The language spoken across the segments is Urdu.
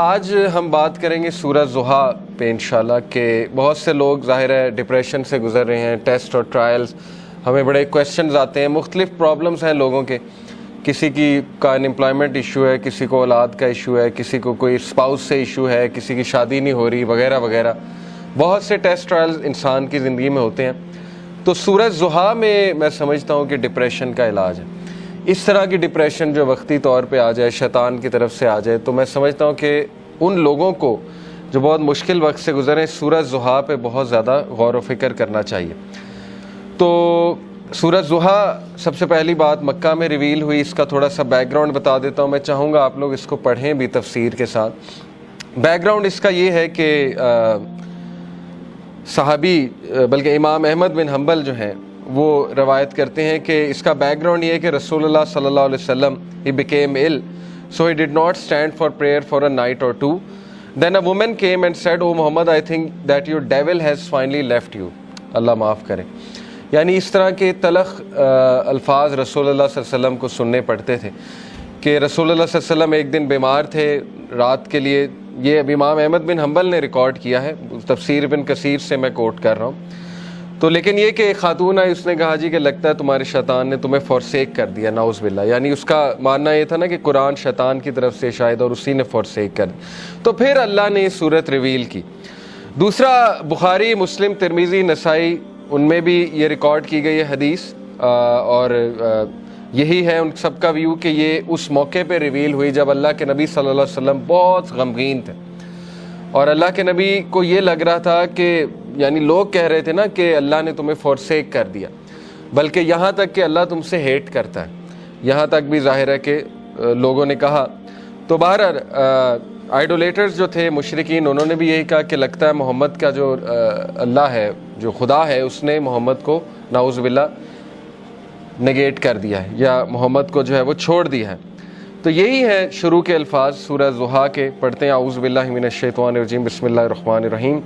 آج ہم بات کریں گے سورہ ضحیٰ پہ انشاءاللہ کہ بہت سے لوگ ظاہر ہے ڈپریشن سے گزر رہے ہیں، ٹیسٹ اور ٹرائلز، ہمیں بڑے کویسچنز آتے ہیں، مختلف پرابلمز ہیں لوگوں کے، کسی کی کا انمپلائمنٹ ایشو ہے، کسی کو اولاد کا ایشو ہے، کسی کو کوئی اسپاؤس سے ایشو ہے، کسی کی شادی نہیں ہو رہی وغیرہ وغیرہ، بہت سے ٹیسٹ ٹرائلز انسان کی زندگی میں ہوتے ہیں۔ تو سورہ ضحیٰ میں سمجھتا ہوں کہ ڈپریشن کا علاج ہے۔ اس طرح کی ڈپریشن جو وقتی طور پہ آ جائے، شیطان کی طرف سے آ جائے، تو میں سمجھتا ہوں کہ ان لوگوں کو جو بہت مشکل وقت سے گزرے سورہ ضحیٰ پہ بہت زیادہ غور و فکر کرنا چاہیے۔ تو سورہ ضحیٰ سب سے پہلی بات مکہ میں ریویل ہوئی، اس کا تھوڑا سا بیک گراؤنڈ بتا دیتا ہوں، میں چاہوں گا آپ لوگ اس کو پڑھیں بھی تفسیر کے ساتھ۔ بیک گراؤنڈ اس کا یہ ہے کہ صحابی بلکہ امام احمد بن حنبل جو ہیں وہ روایت کرتے ہیں کہ اس کا بیک گراؤنڈ یہ ہے کہ رسول اللہ صلی اللہ علیہ وسلم he became ill so he did not stand for prayer for a night or two. Then a woman came and said, "Oh Muhammad, I think that your devil has finally left you." اللہ معاف کرے۔ یعنی اس طرح کے تلخ الفاظ رسول اللہ صلی اللہ علیہ وسلم کو سننے پڑتے تھے کہ رسول اللہ صلی اللہ علیہ وسلم ایک دن بیمار تھے رات کے لیے۔ یہ اب امام احمد بن حنبل نے ریکارڈ کیا ہے، تفسیر ابن کثیر سے میں کوٹ کر رہا ہوں۔ تو لیکن یہ کہ خاتون آئی، اس نے کہا جی کہ لگتا ہے تمہارے شیطان نے تمہیں فورسیک کر دیا، نعوذ باللہ۔ یعنی اس کا ماننا یہ تھا نا کہ قرآن شیطان کی طرف سے شاید اور اسی نے فورسیک کر دیا۔ تو پھر اللہ نے یہ صورت ریویل کی۔ دوسرا بخاری، مسلم، ترمذی، نسائی، ان میں بھی یہ ریکارڈ کی گئی ہے حدیث، اور یہی ہے ان سب کا ویو کہ یہ اس موقع پہ ریویل ہوئی جب اللہ کے نبی صلی اللہ علیہ وسلم بہت غمگین تھے، اور اللہ کے نبی کو یہ لگ رہا تھا کہ یعنی لوگ کہہ رہے تھے نا کہ اللہ نے تمہیں فورسیک کر دیا، بلکہ یہاں تک کہ اللہ تم سے ہیٹ کرتا ہے، یہاں تک بھی ظاہر ہے کہ لوگوں نے کہا۔ تو بہرحال آئیڈولیٹرز جو تھے مشرکین، انہوں نے بھی یہی کہا کہ لگتا ہے محمد کا جو اللہ ہے، جو خدا ہے، اس نے محمد کو نعوذ باللہ نگیٹ کر دیا ہے، یا محمد کو جو ہے وہ چھوڑ دیا ہے۔ تو یہی ہے شروع کے الفاظ سورہ ضحیٰ کے، پڑھتے ہیں اعوذ باللہ من الشیطان الرجیم، بسم اللہ الرحمن الرحیم۔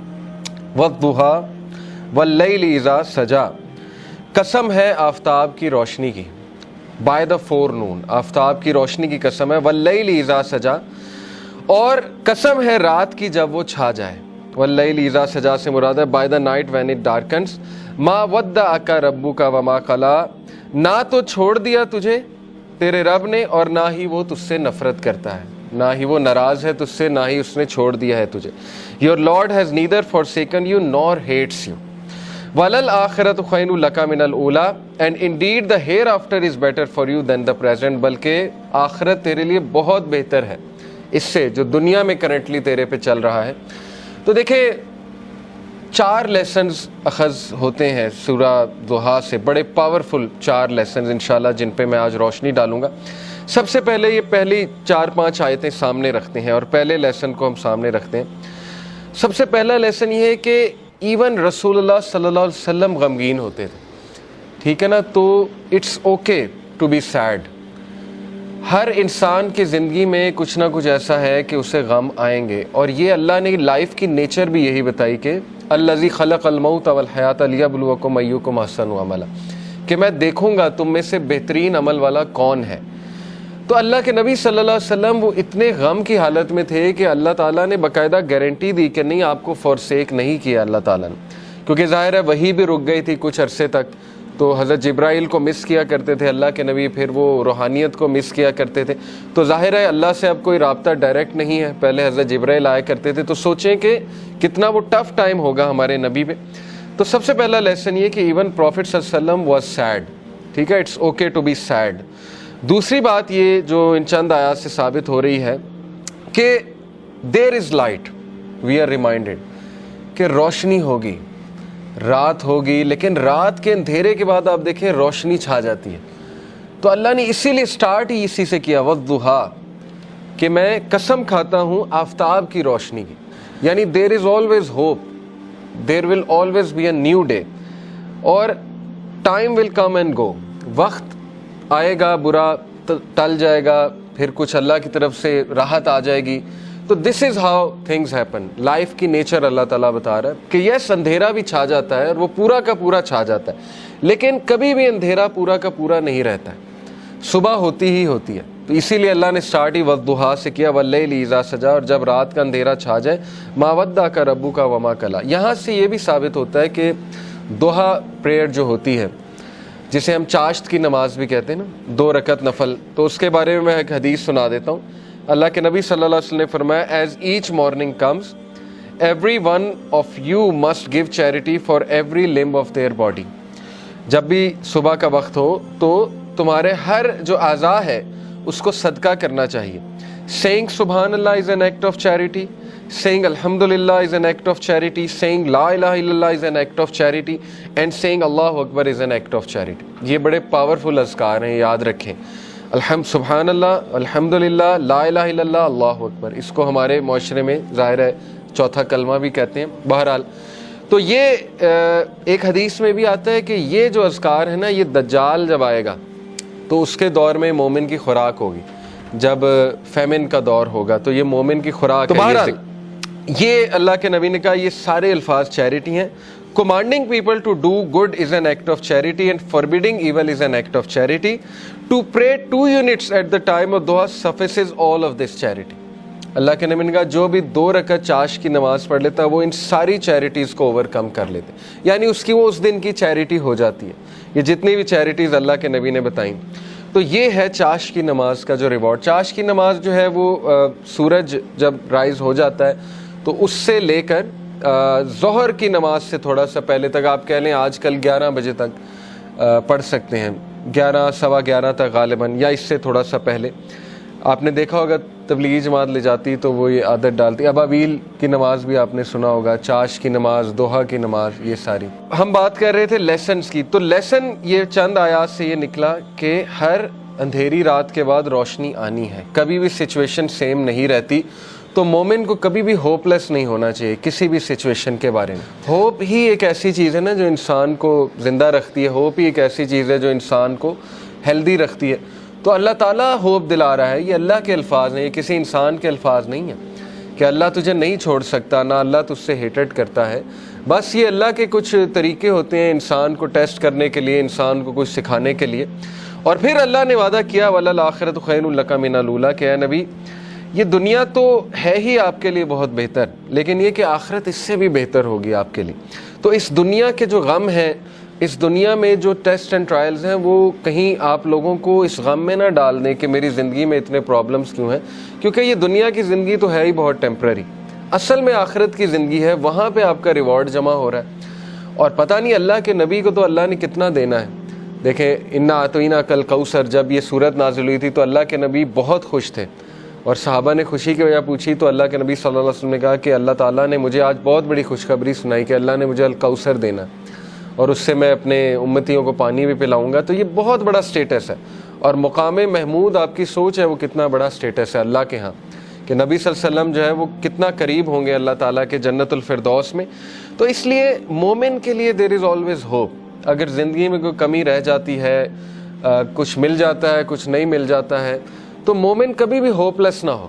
والضحیٰ واللیل اذا سجا، قسم ہے آفتاب کی روشنی کی، بائی دا فور نون، آفتاب کی روشنی کی قسم ہے، واللیل اذا سجا، اور قسم ہے رات کی جب وہ چھا جائے۔ واللیل اذا سجا سے مراد ہے by the night when it darkness, ما ودعک ربک وما قلی، نہ تو چھوڑ دیا تجھے تیرے رب نے اور نہ ہی وہ تجھ سے نفرت کرتا ہے، نہ ہی وہ ناراض ہے تجھ سے، نہ ہی اس نے چھوڑ دیا ہے تجھے۔ Your Lord has neither forsaken you nor hates you. وَلَلْآخِرَةُ خَيْرٌ لَكَ مِنَ الْأُولَىٰ، and indeed the hereafter is better for you than the present، بلکہ آخرت تیرے لیے بہت بہتر ہے اس سے جو دنیا میں کرنٹلی تیرے پہ چل رہا ہے۔ تو دیکھیں 4 لیسنز اخذ ہوتے ہیں سورہ ضحیٰ سے، بڑے پاورفل 4 لیسنز انشاءاللہ جن پہ میں آج روشنی ڈالوں گا۔ سب سے پہلے یہ پہلی 4-5 آیتیں سامنے رکھتے ہیں اور پہلے لیسن کو ہم سامنے رکھتے ہیں۔ سب سے پہلا لیسن یہ ہے کہ ایون رسول اللہ صلی اللہ علیہ وسلم غمگین ہوتے تھے، ٹھیک ہے نا؟ تو it's okay to be sad. ہر انسان کی زندگی میں کچھ نہ کچھ ایسا ہے کہ اسے غم آئیں گے، اور یہ اللہ نے لائف کی نیچر بھی یہی بتائی کہ الذی خلق الموت والحیات لیبلوکم ایکم احسن عملا، کہ میں دیکھوں گا تم میں سے بہترین عمل والا کون ہے۔ تو اللہ کے نبی صلی اللہ علیہ وسلم وہ اتنے غم کی حالت میں تھے کہ اللہ تعالیٰ نے باقاعدہ گارنٹی دی کہ نہیں، آپ کو فورسیک نہیں کیا اللہ تعالیٰ نے، کیونکہ ظاہر ہے وہی بھی رک گئی تھی کچھ عرصے تک، تو حضرت جبرائیل کو مس کیا کرتے تھے اللہ کے نبی، پھر وہ روحانیت کو مس کیا کرتے تھے، تو ظاہر ہے اللہ سے اب کوئی رابطہ ڈائریکٹ نہیں ہے، پہلے حضرت جبرائیل آیا کرتے تھے، تو سوچیں کہ کتنا وہ ٹف ٹائم ہوگا ہمارے نبی پہ۔ تو سب سے پہلا لیسن یہ کہ ایون پروفٹ صلی اللہ علیہ وسلم واز سیڈ، ٹھیک ہے، it's okay to be said. دوسری بات یہ جو ان چند آیات سے ثابت ہو رہی ہے کہ there is light, we are reminded کہ روشنی ہوگی، رات ہوگی، لیکن رات کے اندھیرے کے بعد آپ دیکھیں روشنی چھا جاتی ہے۔ تو اللہ نے اسی لیے سٹارٹ ہی اسی سے کیا، والضحیٰ، کہ میں قسم کھاتا ہوں آفتاب کی روشنی کی، یعنی there is always hope, there will always be a new day, اور time will come and go, وقت آئے گا، برا ٹل جائے گا، پھر کچھ اللہ کی طرف سے راحت آ جائے گی۔ تو this is how things happen, life کی نیچر اللہ تعالیٰ بتا رہا ہے کہ یس اندھیرا بھی چھا جاتا ہے اور وہ پورا کا پورا چھا جاتا ہے، لیکن کبھی بھی اندھیرا پورا کا پورا نہیں رہتا ہے، صبح ہوتی ہی ہوتی ہے۔ تو اسی لیے اللہ نے سٹارٹ ہی والضحیٰ سے کیا، واللیل اذا سجا، اور جب رات کا اندھیرا چھا جائے، ما ودعک ربک وما قلی۔ یہاں سے یہ بھی ثابت ہوتا ہے کہ ضحیٰ پریئر جو ہوتی ہے، جسے ہم چاشت کی نماز بھی کہتے ہیں نا، 2 رکعت نفل، تو اس کے بارے میں ایک حدیث سنا دیتا ہوں۔ اللہ کے نبی صلی اللہ علیہ وسلم نے فرمایا، as each morning comes every one of you must give charity for every limb of their body. جب بھی صبح کا وقت ہو تو تمہارے ہر جو اعضاء ہے اس کو صدقہ کرنا چاہیے۔ سینگ سبحان Allah is an act of charity, saying الحمدللہ is an act of charity, saying لا الہ الا Allah is an act of charity, and saying Allah اکبر is an act of charity. یہ بڑے پاورفل اذکار ہیں، یاد رکھیں۔ سبحان اللہ، الحمدللہ، لا الہ الا اللہ، اللہ اکبر، اس کو ہمارے معاشرے میں ظاہر ہے چوتھا کلمہ بھی کہتے ہیں۔ بہرحال تو یہ ایک حدیث میں بھی آتا ہے کہ یہ جو اذکار ہے نا، یہ دجال جب آئے گا تو اس کے دور میں مومن کی خوراک ہوگی، جب فیمن کا دور ہوگا تو یہ مومن کی خوراک ہے۔ بہرحال یہ اللہ کے نبی نے کہا یہ سارے الفاظ چیریٹی ہیں۔ Commanding people to do good is an act of charity and forbidding evil is an act of charity. To pray 2 units at the time of duha suffices all of this charity. اللہ کے نبی نے کہا جو بھی 2 رکعت چاش کی نماز پڑھ لیتا وہ ان ساری چیریٹیز کو اوور کم کر لیتے، یعنی اس کی وہ اس دن کی چیریٹی ہو جاتی ہے۔ یہ جتنی بھی چیریٹیز اللہ کے نبی نے بتائیں، تو یہ ہے چاش کی نماز کا جو ریوارڈ۔ چاش کی نماز جو ہے وہ سورج جب رائز ہو جاتا ہے تو اس سے لے کر ظہر کی نماز سے تھوڑا سا پہلے تک، آپ کہہ لیں آج کل 11 بجے تک پڑھ سکتے ہیں، 11 سوا 11 تک غالباً، یا اس سے تھوڑا سا پہلے۔ آپ نے دیکھا ہوگا تبلیغی جماعت لے جاتی تو وہ یہ عادت ڈالتی۔ ابابیل کی نماز بھی آپ نے سنا ہوگا، چاش کی نماز، دوحہ کی نماز، یہ ساری۔ ہم بات کر رہے تھے لیسنز کی، تو لیسن یہ چند آیات سے یہ نکلا کہ ہر اندھیری رات کے بعد روشنی آنی ہے، کبھی بھی سچویشن سیم نہیں رہتی۔ تو مومن کو کبھی بھی ہوپ لیس نہیں ہونا چاہیے کسی بھی سچویشن کے بارے میں۔ ہوپ ہی ایک ایسی چیز ہے نا جو انسان کو زندہ رکھتی ہے، ہوپ ہی ایک ایسی چیز ہے جو انسان کو ہیلدی رکھتی ہے۔ تو اللہ تعالیٰ ہوپ دلا رہا ہے، یہ اللہ کے الفاظ ہیں، یہ کسی انسان کے الفاظ نہیں ہیں کہ اللہ تجھے نہیں چھوڑ سکتا، نہ اللہ تجھ سے ہیٹڈ کرتا ہے۔ بس یہ اللہ کے کچھ طریقے ہوتے ہیں انسان کو ٹیسٹ کرنے کے لیے، انسان کو کچھ سکھانے کے لیے۔ اور پھر اللہ نے وعدہ کیا وَلَلْآخِرَةُ خَيْرٌ لَكَ مِنَ الْأُولَىٰ، کہ اے نبی یہ دنیا تو ہے ہی آپ کے لیے بہت بہتر، لیکن یہ کہ آخرت اس سے بھی بہتر ہوگی آپ کے لیے۔ تو اس دنیا کے جو غم ہیں، اس دنیا میں جو ٹیسٹ اینڈ ٹرائلز ہیں، وہ کہیں آپ لوگوں کو اس غم میں نہ ڈال دیں کہ میری زندگی میں اتنے پرابلمز کیوں ہیں، کیونکہ یہ دنیا کی زندگی تو ہے ہی بہت ٹیمپرری۔ اصل میں آخرت کی زندگی ہے، وہاں پہ آپ کا ریوارڈ جمع ہو رہا ہے۔ اور پتہ نہیں اللہ کے نبی کو تو اللہ نے کتنا دینا ہے۔ دیکھیں انا اعطیناک کل کوثر، جب یہ صورت نازل ہوئی تھی تو اللہ کے نبی بہت خوش تھے، اور صحابہ نے خوشی کی وجہ پوچھی تو اللہ کے نبی صلی اللہ علیہ وسلم نے کہا کہ اللہ تعالیٰ نے مجھے آج بہت بڑی خوشخبری سنائی کہ اللہ نے مجھے الکوثر دینا اور اس سے میں اپنے امتیوں کو پانی بھی پلاؤں گا۔ تو یہ بہت بڑا سٹیٹس ہے، اور مقام محمود آپ کی سوچ ہے وہ کتنا بڑا سٹیٹس ہے اللہ کے ہاں، کہ نبی صلی اللہ علیہ وسلم جو ہے وہ کتنا قریب ہوں گے اللہ تعالیٰ کے جنت الفردوس میں۔ تو اس لیے مومن کے لیے دیر از آلویز ہوپ۔ اگر زندگی میں کوئی کمی رہ جاتی ہے، کچھ مل جاتا ہے، کچھ نہیں مل جاتا ہے، تو مومن کبھی بھی ہوپ لیس نہ ہو۔